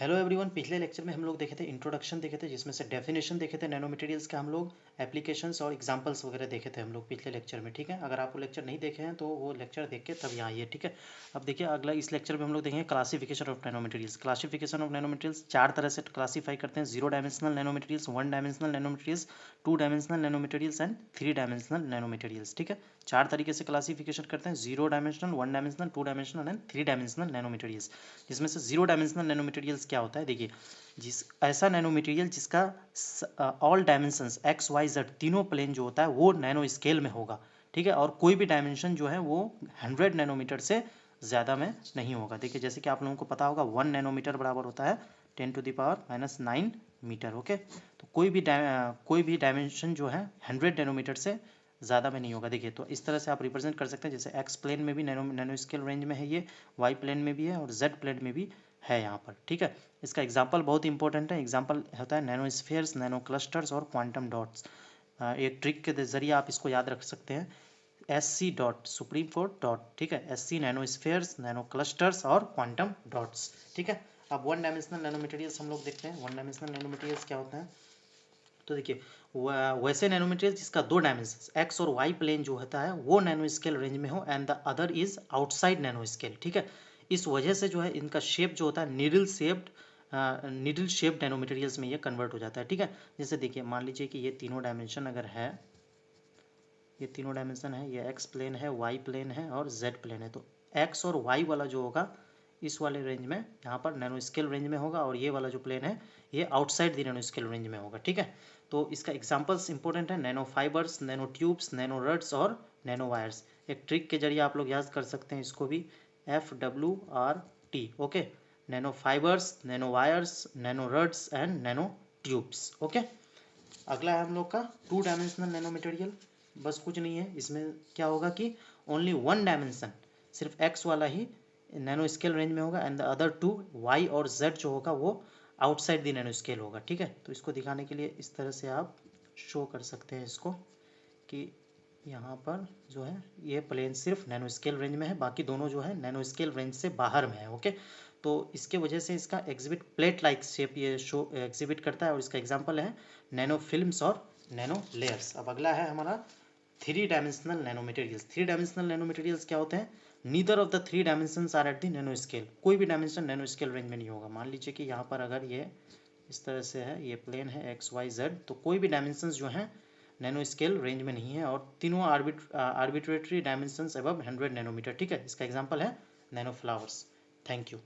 Hello everyone, पिछले lecture में हम लोग देखे थे इंट्रोडक्शन देखे थे, जिसमें से डेफिनेशन देखे थे नैनो मटेरियल्स का, हम लोग एप्लीकेशंस और एग्जांपल्स वगैरह देखे थे हम लोग पिछले लेक्चर में। ठीक है, अगर आप वो लेक्चर नहीं देखे हैं तो वो लेक्चर देख के तब यहाँ आइए। ठीक है, अब देखिए अगला इस लेक्चर में हम लोग देखेंगे classification of nano materials. Classification of nano materials चार तरह से क्लासीफाई करते हैं: zero dimensional nano materials, one dimensional nano materials, two dimensional nano materials and three dimensional nano materials. ठीक है, चार तरीके से क्लासिफिकेशन करते हैं: zero dimensional, one dimensional, two dimensional and three dimensional nano materials. जिसमें से जीरो डायमेंशनल नैनो मटेरियल्स क्या होता है, देखिए जिस ऐसा नैनो मटेरियल जिसका all dimensions X Y Z तीनों प्लेन जो होता है वो नैनो स्केल में होगा। ठीक है, और कोई भी डायमेंशन जो है वो 100 नैनोमीटर से ज़्यादा में नहीं होगा। देखिए जैसे कि आप लोगों को पता होगा 1 नैनोमीटर बराबर होता है 10⁻⁹ मीटर। ओके, तो कोई भी डायमेंशन जो है 100 नैनोमीटर से ज़्यादा में नहीं होगा। देखिए तो इस तरह से आप रिप्रेजेंट कर सकते हैं, जैसे एक्स प्लेन में भी नैनो स्केल रेंज में है ये, वाई प्लेन में भी है और जेड प्लेन में भी है यहाँ पर। ठीक है, इसका एग्जाम्पल बहुत इंपॉर्टेंट है। एग्जाम्पल होता है नैनो स्फीयर्स, नैनो क्लस्टर्स और क्वांटम डॉट्स। एक ट्रिक के जरिए आप इसको याद रख सकते हैं, SC dot supreme code dot. ठीक है, SC nano spheres, nano clusters और क्वांटम डॉट्स। ठीक है, अब वन डायमेंशनल नैनो मटेरियल्स हम लोग देखते हैं। वन डायमेंशनल नैनो मटेरियल्स क्या होता है, तो देखिए वैसे नैनो मटेरियल जिसका दो डायमेंशन एक्स और वाई प्लेन जो होता है वो नैनो स्केल रेंज में हो and the other is outside nano scale. ठीक है, इस वजह से जो है इनका शेप जो होता है निडल शेप्ड नैनो मटेरियल्स में ये कन्वर्ट हो जाता है। ठीक है, जैसे देखिए मान लीजिए कि ये तीनों डायमेंशन अगर है, ये तीनों डायमेंशन है, ये एक्स प्लेन है, वाई प्लेन है और जेड प्लेन है, तो एक्स और वाई वाला जो होगा इस वाले रेंज में यहाँ पर नैनो स्केल रेंज में होगा, और ये वाला जो प्लेन है ये outside the nano scale range में होगा। ठीक है, तो इसका एग्जांपल्स इंपॉर्टेंट है: nano fibres, nano tubes, nano rods और नैनो वायर्स। एक ट्रिक के जरिए आप लोग याद कर सकते हैं इसको भी, FWRT। Okay, nano fibres, nano wires, nano rods and nano tubes. Okay, अगला है हम लोग का टू डायमेंशनल नैनो मटेरियल। बस कुछ नहीं है, इसमें क्या होगा कि ओनली वन डायमेंशन, सिर्फ एक्स वाला ही नैनो स्केल रेंज में होगा and the other two Y और जेड जो होगा वो आउटसाइड द नैनो स्केल होगा। ठीक है, तो इसको दिखाने के लिए इस तरह से आप शो कर सकते हैं इसको कि यहाँ पर जो है ये प्लेन सिर्फ नैनो स्केल रेंज में है, बाकी दोनों जो है नैनो स्केल रेंज से बाहर में है। ओके, तो इसके वजह से इसका एग्जिबिट प्लेट लाइक शेप ये शो एग्जिबिट करता है, और इसका एग्जांपल है नैनो फिल्म्स और नैनो लेयर्स। अब अगला है हमारा three dimensional nano materials. Three dimensional nano materials क्या होते हैं, neither of the three dimensions are at the nano scale. कोई भी डायमेंशन नैनो स्केल रेंज में नहीं होगा। मान लीजिए कि यहाँ पर अगर ये इस तरह से है, ये प्लेन है एक्स वाई जेड, तो कोई भी डायमेंशंस जो हैं नैनो स्केल रेंज में नहीं है, और तीनों आर्बिट्रेटरी डायमेंशंस अबव 100 नैनोमीटर। ठीक है, इसका एग्जांपल है नैनो फ्लावर्स। Thank you.